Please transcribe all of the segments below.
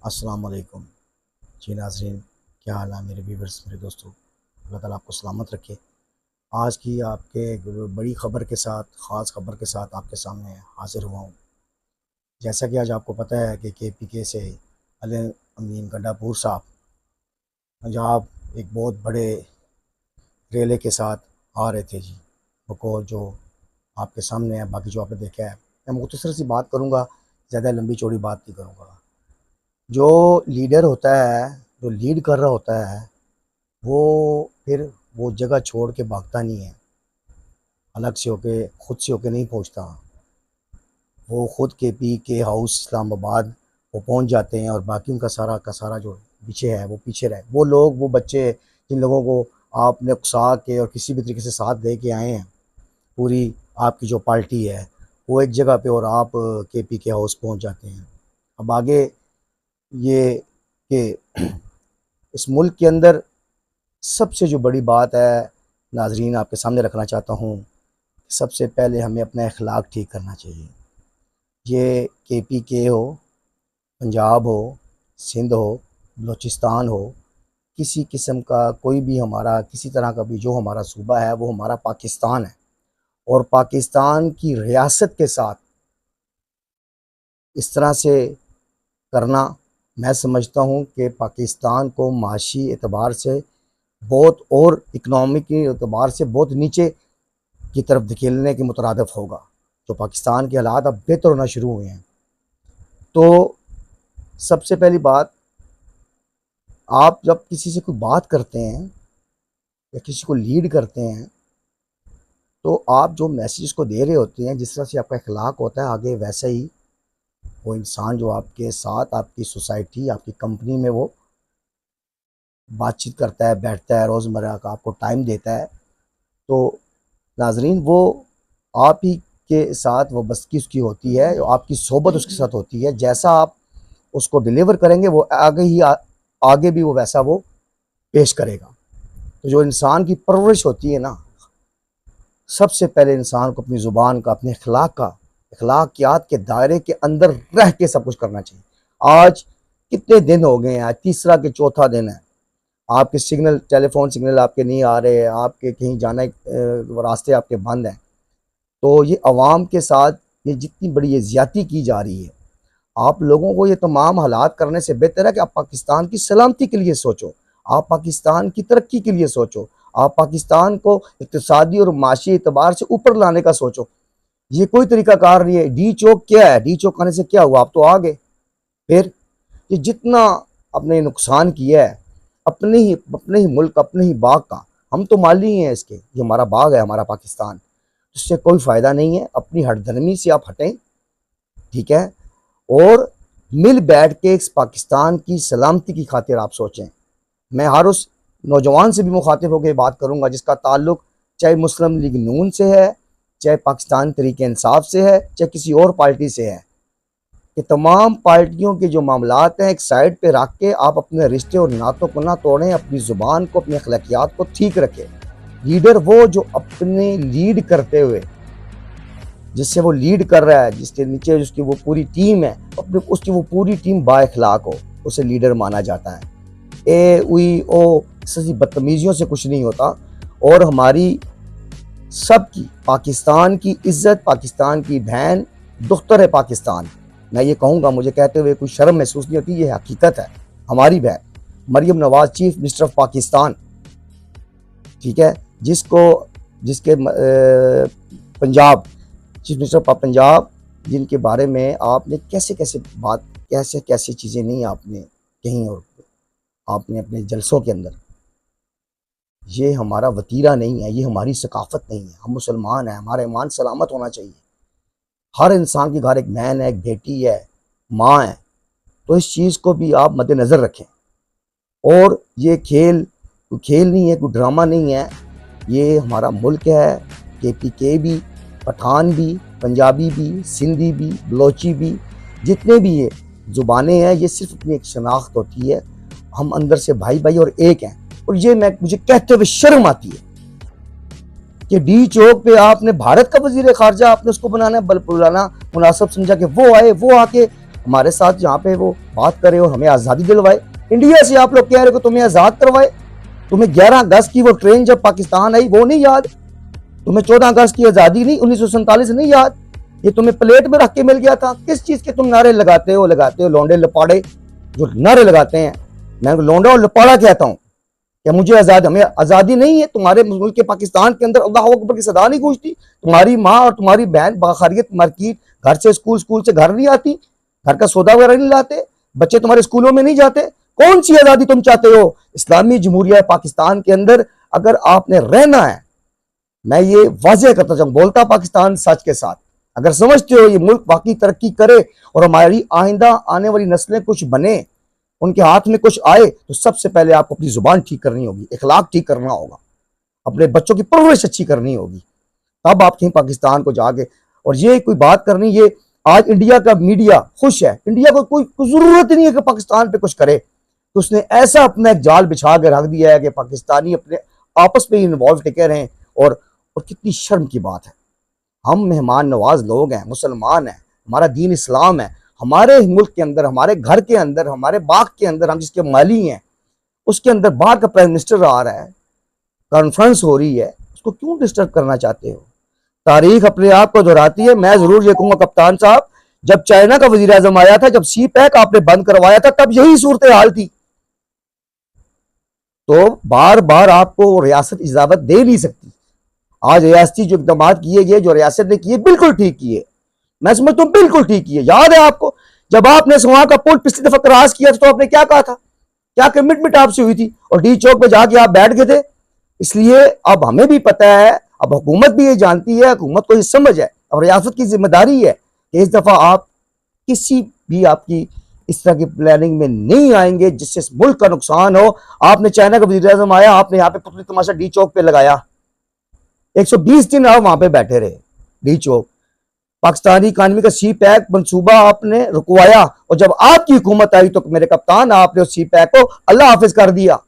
अस्सलाम वालेकुम। जी नाज़रीन, क्या हाल है मेरे व्यूवर्स, मेरे दोस्तों। अल्लाह ताला आपको सलामत रखे। आज की आपके एक बड़ी ख़बर के साथ, ख़ास ख़बर के साथ आपके सामने हाज़िर हुआ हूँ। जैसा कि आज आपको पता है कि केपीके से अली अमीन गंडापुर साहब पंजाब एक बहुत बड़े रेले के साथ आ रहे थे जी। वो जो आपके सामने है, बाकी जो आपने देखा है, मैं मुख्तसर सी बात करूँगा, ज़्यादा लंबी चौड़ी बात नहीं करूँगा। जो लीडर होता है, जो लीड कर रहा होता है, वो फिर वो जगह छोड़ के भागता नहीं है, अलग से होके खुद से होके नहीं पहुंचता। वो खुद के हाउस इस्लामाबाद वो पहुंच जाते हैं और बाकी उनका सारा का सारा जो पीछे है वो पीछे रहे। वो लोग, वो बच्चे जिन लोगों को आपने उकसा के और किसी भी तरीके से साथ दे के आए हैं, पूरी आपकी जो पार्टी है वो एक जगह पे, और आप के हाउस पहुंच जाते हैं। अब आगे ये कि इस मुल्क के अंदर सबसे जो बड़ी बात है नाजरीन आपके सामने रखना चाहता हूँ, सबसे पहले हमें अपना अखलाक ठीक करना चाहिए। ये के हो, पंजाब हो, सिंध हो, बलूचिस्तान हो, किसी किस्म का कोई भी हमारा किसी तरह का भी जो हमारा सूबा है वो हमारा पाकिस्तान है। और पाकिस्तान की रियासत के साथ इस तरह से करना, मैं समझता हूँ कि पाकिस्तान को माशी एतबार से बहुत, और इकनॉमिक के एतबार से बहुत नीचे की तरफ धकेलने के मुतरादिफ होगा। तो पाकिस्तान के हालात अब बेहतर होना शुरू हुए हैं। तो सबसे पहली बात, आप जब किसी से कोई बात करते हैं या किसी को लीड करते हैं, तो आप जो मैसेज को दे रहे होते हैं, जिस तरह से आपका अखलाक होता है, आगे वैसा ही वो इंसान जो आपके साथ आपकी सोसाइटी, आपकी कंपनी में वो बातचीत करता है, बैठता है, रोज़मर्रा का आपको टाइम देता है, तो नाजरीन वो आप ही के साथ वो बस्ती उसकी होती है, आपकी सोबत उसके साथ होती है। जैसा आप उसको डिलीवर करेंगे वो आगे भी वो वैसा वो पेश करेगा। तो जो इंसान की परवरिश होती है ना, सबसे पहले इंसान को अपनी ज़ुबान का, अपने अखलाकियात के दायरे के अंदर रह के सब कुछ करना चाहिए। आज कितने दिन हो गए हैं, आज तीसरा के चौथा दिन है, आपके सिग्नल, टेलीफोन सिग्नल आपके नहीं आ रहे, आपके कहीं जाना रास्ते आपके बंद हैं। तो ये अवाम के साथ ये जितनी बड़ी ये ज़्यादती की जा रही है, आप लोगों को ये तमाम हालात करने से बेहतर है कि आप पाकिस्तान की सलामती के लिए सोचो, आप पाकिस्तान की तरक्की के लिए सोचो, आप पाकिस्तान को इक़्तिसादी और माशी एतबार से ऊपर लाने का सोचो। ये कोई तरीक़ाकार नहीं है। डी चौक क्या है? डी चौक आने से क्या हुआ? आप तो आ गए। फिर ये जितना आपने नुकसान किया है अपने ही मुल्क, अपने ही बाग का, हम तो माली हैं इसके, ये हमारा बाग है, हमारा पाकिस्तान, इससे कोई फ़ायदा नहीं है। अपनी हठधर्मी से आप हटें, ठीक है, और मिल बैठ के इस पाकिस्तान की सलामती की खातिर आप सोचें। मैं हर उस नौजवान से भी मुखातिब होकर बात करूंगा जिसका ताल्लुक चाहे मुस्लिम लीग नून से है, चाहे पाकिस्तान तरीके इंसाफ से है, चाहे किसी और पार्टी से है, कि तमाम पार्टियों के जो मामलात हैं एक साइड पे रख के आप अपने रिश्ते और नातों को ना तोड़ें, अपनी ज़ुबान को, अपनी अखलाकियात को ठीक रखें। लीडर वो जो अपने लीड करते हुए, जिससे वो लीड कर रहा है, जिसके नीचे उसकी वो पूरी टीम है, अपने उसकी वो पूरी टीम बाइखलाक हो, उसे लीडर माना जाता है। ए उई ओ ऐसी बदतमीजियों से कुछ नहीं होता। और हमारी सबकी पाकिस्तान की इज्जत, पाकिस्तान की बहन, दुख्तर है पाकिस्तान, मैं ये कहूँगा, मुझे कहते हुए कोई शर्म महसूस नहीं होती, ये हकीकत है। हमारी बहन Maryam Nawaz, chief minister of Pakistan, ठीक है, जिसके Punjab, chief minister of Punjab, जिनके बारे में आपने कैसे कैसे चीज़ें नहीं आपने कहीं और आपने अपने जलसों के अंदर, ये हमारा वतीरा नहीं है, ये हमारी सकाफत नहीं है। हम मुसलमान हैं, हमारा ईमान सलामत होना चाहिए। हर इंसान के घर एक बहन है, एक बेटी है, माँ है, तो इस चीज़ को भी आप मद्देनज़र रखें। और ये खेल कोई खेल नहीं है, कोई ड्रामा नहीं है, ये हमारा मुल्क है। के भी, पठान भी, पंजाबी भी, सिंधी भी, बलोची भी, जितने भी ये ज़ुबानें हैं, ये सिर्फ अपनी एक शनाख्त होती है। हम अंदर से भाई भाई और एक हैं। और ये मुझे कहते हुए शर्म आती है कि डी चौक पे आपने भारत का वजीर खारजा आपने उसको बुलाना मुनासिब समझा कि वो आए, वो आके हमारे साथ यहाँ पे वो बात करे और हमें आज़ादी दिलवाए। इंडिया से आप लोग कह रहे हो कि तुम्हें आज़ाद करवाए। तुम्हें 11 अगस्त की वो ट्रेन जब पाकिस्तान आई वो नहीं याद? तुम्हें 14 अगस्त की आज़ादी नहीं 1947 नहीं याद? ये तुम्हें प्लेट में रख के मिल गया था। किस चीज़ के तुम नारे लगाते हो लौंडे लपाड़े जो नारे लगाते हैं। मैं लौंडा और लपाड़ा कहता हूँ क्या मुझे आज़ाद, हमें आज़ादी नहीं है? तुम्हारे मुल्क के पाकिस्तान के अंदर अल्लाह अकबर की सदा नहीं गूंजती? तुम्हारी माँ और तुम्हारी बहन बाखैरियत मार्केट घर से स्कूल से घर नहीं आती, घर का सौदा वगैरह नहीं लाते, बच्चे तुम्हारे स्कूलों में नहीं जाते? कौन सी आज़ादी तुम चाहते हो? इस्लामी जमहूरिया पाकिस्तान के अंदर अगर आपने रहना है, मैं ये वाज़ेह करता चाहूँ, बोलता पाकिस्तान सच के साथ, अगर समझते हो ये मुल्क वाकई तरक्की करे और हमारी आइंदा आने वाली नस्लें कुछ बने, उनके हाथ में कुछ आए, तो सबसे पहले आपको अपनी जुबान ठीक करनी होगी, इखलाक ठीक करना होगा, अपने बच्चों की परवरिश अच्छी करनी होगी, तब आप कहीं पाकिस्तान को जाके। और ये कोई बात करनी, ये आज इंडिया का मीडिया खुश है, इंडिया को कोई जरूरत नहीं है कि पाकिस्तान पे कुछ करे, तो उसने ऐसा अपना एक जाल बिछा के रख दिया है कि पाकिस्तानी अपने आपस में इन्वॉल्व टिके रहें। और कितनी शर्म की बात है, हम मेहमान नवाज लोग हैं, मुसलमान हैं, हमारा दीन इस्लाम है, हमारे मुल्क के अंदर, हमारे घर के अंदर, हमारे बाग के अंदर हम जिसके माली हैं, उसके अंदर बाहर का प्राइम मिनिस्टर आ रहा है, कॉन्फ्रेंस हो रही है, उसको क्यों डिस्टर्ब करना चाहते हो? तारीख अपने आप को दोहराती है। मैं जरूर ये कहूंगा कप्तान साहब, जब चाइना का वजीर आजम आया था, जब सी पैक आपने बंद करवाया था, तब यही सूरत हाल थी। तो बार बार आपको रियासत इजाजत दे नहीं सकती। आज रियासती जो इकदाम किए गए, जो रियासत ने किए, बिल्कुल ठीक किए, मैं समझता हूं बिल्कुल ठीक किए। याद है आपको जब आपने वहां का पुल पिछली दफा क्रॉस किया था, तो आपने क्या कहा था, क्या कमिटमेंट आपसे हुई थी, और डी चौक पे जाके आप बैठ गए थे। इसलिए अब हमें भी पता है, अब हुकूमत भी ये जानती है, हुकूमत को ये समझ है, और रियासत की जिम्मेदारी है कि इस दफा आप किसी भी आपकी इस तरह की प्लानिंग में नहीं आएंगे जिससे इस मुल्क का नुकसान हो। आपने चाइना का वज़ीर आज़म आया, आपने यहाँ पे पुतली तमाशा डी चौक पे लगाया, 120 दिन आप वहां पे बैठे रहे डी चौक। पाकिस्तानी इकानमी का सी पैक मंसूबा आपने रुकवाया, और जब आपकी हुकूमत आई तो मेरे कप्तान आपने उस सी पैक को अल्लाह हाफिज कर दिया।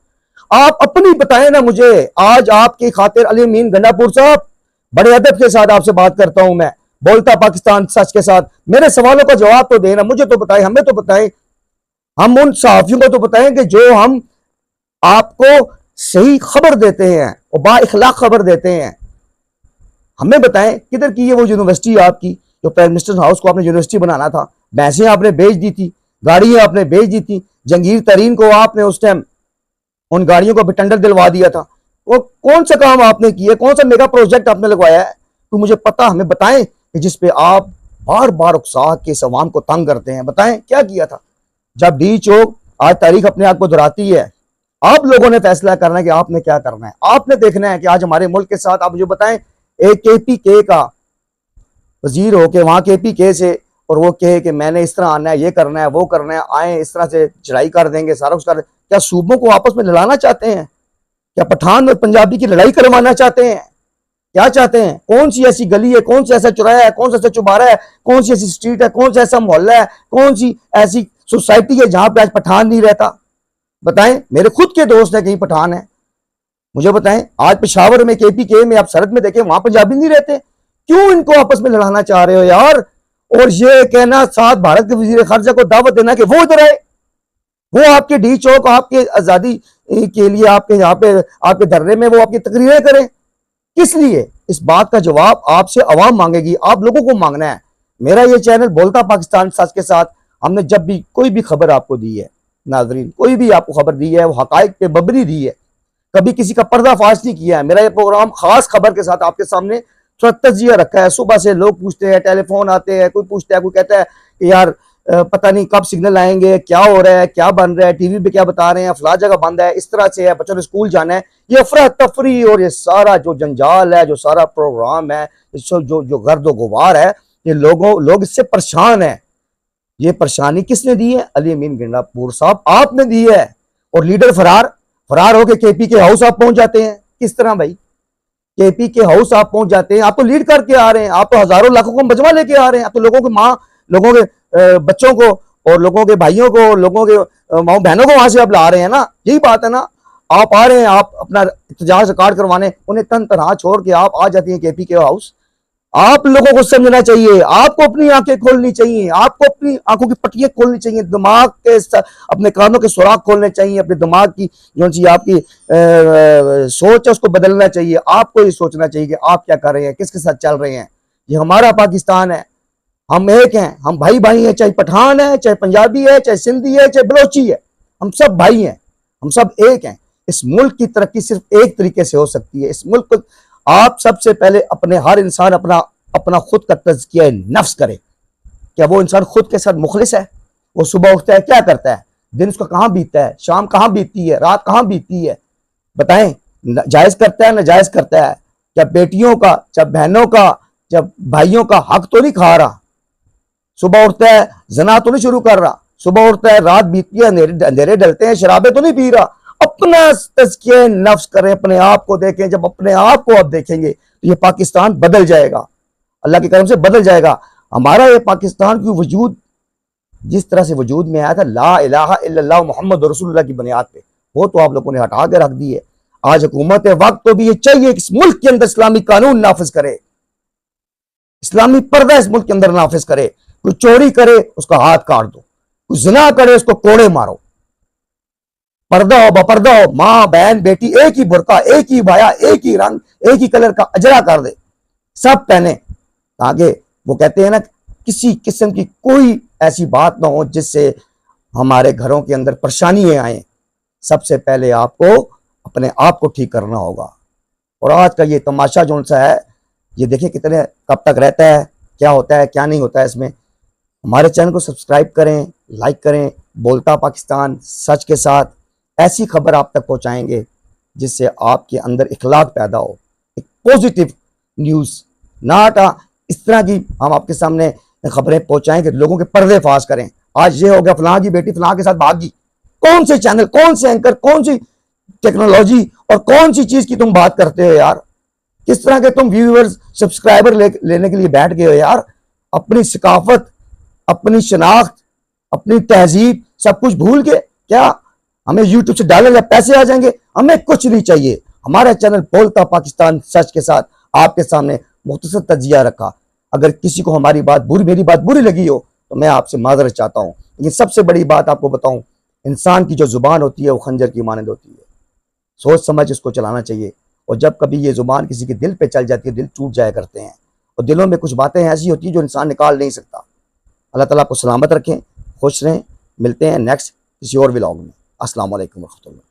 आप अपनी बताएं ना मुझे। आज आपकी खातिर अली अमीन गंडापुर साहब, बड़े अदब के साथ आपसे बात करता हूं मैं, बोलता पाकिस्तान सच के साथ, मेरे सवालों का जवाब तो देना, मुझे तो बताएं, हमें तो बताएं, हम उन सहाफियों को तो बताएं कि जो हम आपको सही खबर देते हैं और बा इखलाक खबर देते हैं। हमें बताएं किधर की है वो यूनिवर्सिटी आपकी, जो प्राइम मिनिस्टर हाउस को आपने यूनिवर्सिटी बनाना था, भैंसें आपने बेच दी थी, गाड़ियां आपने बेच दी थी, जंगीर तरीन को आपने उस टाइम उन गाड़ियों को टेंडर दिलवा दिया था। वो कौन सा काम आपने किया, कौन सा मेगा प्रोजेक्ट आपने लगवाया है, तो मुझे पता, हमें बताएं कि जिस पे आप बार बार उकसा के अवाम को तंग करते हैं, बताएं क्या किया था। जब डी चौक, आज तारीख अपने आप को दोहराती है, आप लोगों ने फैसला करना है कि आपने क्या करना है, आपने देखना है कि आज हमारे मुल्क के साथ आप मुझे बताएं, एक KPK का वजीर हो के वहां KPK से, और वो कहे कि मैंने इस तरह आना है, ये करना है, वो करना है, आए इस तरह से चढ़ाई कर देंगे, सारा कुछ कर देंगे। क्या सूबों को आपस में लड़ाना चाहते हैं? क्या पठान और पंजाबी की लड़ाई करवाना चाहते हैं? क्या चाहते हैं? कौन सी ऐसी गली है, कौन सा ऐसा चौराहा है, कौन सा ऐसा चौबारा है, कौन सी ऐसी स्ट्रीट है, कौन सा ऐसा मोहल्ला है, कौन सी ऐसी सोसाइटी है जहां पे आज पठान नहीं रहता? बताएं, मेरे खुद के दोस्त है कहीं पठान है, मुझे बताएं। आज पेशावर में KPK में आप सरहद में देखें, वहां पंजाबी नहीं रहते, क्यों इनको आपस में लड़ाना चाह रहे हो यार? और ये कहना साथ भारत के वजीर खारजा को दावत देना कि वो इधर आए, वो आपके डी चौक, आपके आजादी के लिए, आपके यहाँ पे आपके धरने में वो आपकी तकरीरें करें, किस लिए? इस बात का जवाब आपसे अवाम मांगेगी, आप लोगों को मांगना है। मेरा ये चैनल बोलता पाकिस्तान सच के साथ, हमने जब भी कोई भी खबर आपको दी है नाजरीन, कोई भी आपको खबर दी है, वो हकाइक पे मबनी दी है, कभी किसी का पर्दाफाश नहीं किया है। मेरा ये प्रोग्राम खास खबर के साथ आपके सामने थोड़ा तजिया रखा है। सुबह से लोग पूछते हैं, टेलीफोन आते हैं, कोई पूछता है, कोई कहता है कि यार पता नहीं कब सिग्नल आएंगे, क्या हो रहा है, क्या बन रहा है, टीवी पे क्या बता रहे हैं, फला जगह बंद है, इस तरह से है, बच्चों ने स्कूल जाना है। ये अफरा तफरी और ये सारा जो जंजाल है, जो सारा प्रोग्राम है, जो गर्द गुबार है, ये लोग इससे परेशान है। ये परेशानी किसने दी है? अली अमीन गंडापुर साहब आपने दी है। और लीडर फरार होके KPK हाउस आप पहुंच जाते हैं। किस तरह भाई? KPK हाउस आप पहुंच जाते हैं, आप तो लीड करके आ रहे हैं, आप तो हजारों लाखों को मजमा लेके आ रहे हैं, आप तो लोगों की माँ, लोगों के बच्चों को और लोगों के भाइयों को, लोगों के माँ बहनों को वहां से आप ला रहे हैं ना, यही बात है ना। आप आ रहे हैं, आप अपना इhtजाज रिकॉर्ड करवाने, उन्हें तन तनहा छोड़ के आप आ जाती हैं KPK हाउस। आप लोगों को समझना चाहिए, आपको अपनी आंखें खोलनी चाहिए, आपको अपनी आंखों की पट्टियां खोलनी चाहिए, दिमाग के अपने कानों के सुराख खोलने चाहिए, अपने दिमाग की जो सी आपकी सोच है उसको बदलना चाहिए। आपको ये सोचना चाहिए कि आप क्या कर रहे हैं, किसके साथ चल रहे हैं। ये हमारा पाकिस्तान है, हम एक हैं, हम भाई भाई हैं, चाहे पठान है, चाहे पंजाबी है, चाहे सिंधी है, चाहे बलोची है, हम सब भाई हैं, हम सब एक हैं। इस मुल्क की तरक्की सिर्फ एक तरीके से हो सकती है। इस मुल्क को आप सबसे पहले अपने हर इंसान अपना अपना खुद का तज़किया नफ्स करे। क्या वो इंसान खुद के साथ मुखलिस है? वो सुबह उठता है क्या करता है, दिन उसका कहाँ बीतता है, शाम कहाँ बीतती है, रात कहाँ बीतती है, बताएं। जायज करता है, नाजायज करता है? क्या बेटियों का, चाहे बहनों का, चाहे भाइयों का हक तो नहीं खा रहा? सुबह उठता है जना तो नहीं शुरू कर रहा? सुबह उठता है रात बीतती है, अंधेरे डलते हैं, शराबे तो नहीं पी रहा? अपना तज़किया नफ्स करें, अपने आप को देखें। जब अपने आप को आप देखेंगे तो ये पाकिस्तान बदल जाएगा, अल्लाह के करम से बदल जाएगा। हमारा ये पाकिस्तान की वजूद जिस तरह से वजूद में आया था ला इलाहा इल्लल्लाह मुहम्मद रसूलुल्लाह की बुनियाद पे, वो तो आप लोगों ने हटा के रख दी है। आज हुकूमत वक्त तो भी ये चाहिए कि इस मुल्क के अंदर इस्लामी कानून नाफिज करे, इस्लामी पर्दा इस मुल्क के अंदर नाफिज करे। कोई चोरी करे उसका हाथ काट दो, कोई जिना करे उसको कोड़े मारो। पर्दा हो बपर्दा हो, माँ बहन बेटी एक ही बुरका, एक ही भाया, एक ही रंग, एक ही कलर का अजरा कर दे, सब पहने, ताकि वो कहते हैं ना किसी किस्म की कोई ऐसी बात ना हो जिससे हमारे घरों के अंदर परेशानियां आए। सबसे पहले आपको अपने आप को ठीक करना होगा। और आज का ये तमाशा जो सा है, ये देखिए कितने कब तक रहता है, क्या होता है क्या नहीं होता है इसमें। हमारे चैनल को सब्सक्राइब करें, लाइक करें। बोलता पाकिस्तान सच के साथ ऐसी खबर आप तक पहुंचाएंगे जिससे आपके अंदर इखलाक पैदा हो, एक पॉजिटिव न्यूज़, नाट इस तरह की हम आपके सामने खबरें पहुंचाएं कि लोगों के पर्दे फाश करें। आज ये हो गया, फलां की बेटी फलां के साथ भागी। कौन से चैनल, कौन से एंकर, कौन सी टेक्नोलॉजी और कौन सी चीज की तुम बात करते हो यार? किस तरह के तुम व्यूअर्स सब्सक्राइबर लेने के लिए बैठ गए हो यार? अपनी सकाफत, अपनी शनाख्त, अपनी तहजीब सब कुछ भूल के क्या हमें यूट्यूब से डालेंगे पैसे आ जाएंगे? हमें कुछ नहीं चाहिए। हमारा चैनल बोलता पाकिस्तान सच के साथ आपके सामने मुख्तसर तजिया रखा। अगर किसी को हमारी बात बुरी, मेरी बात बुरी लगी हो तो मैं आपसे माजरत चाहता हूँ। लेकिन सबसे बड़ी बात आपको बताऊं, इंसान की जो जुबान होती है वो खंजर की मानंद होती है। सोच समझ इसको चलाना चाहिए। और जब कभी ये जुबान किसी के दिल पे चल जाती है, दिल टूट जाया करते हैं। और दिलों में कुछ बातें ऐसी होती है जो इंसान निकाल नहीं सकता। अल्लाह ताला आपको सलामत रखें, खुश रहें। मिलते हैं नेक्स्ट किसी और व्लॉग में। अस्सलाम वालेकुम रहमतुल्लाह।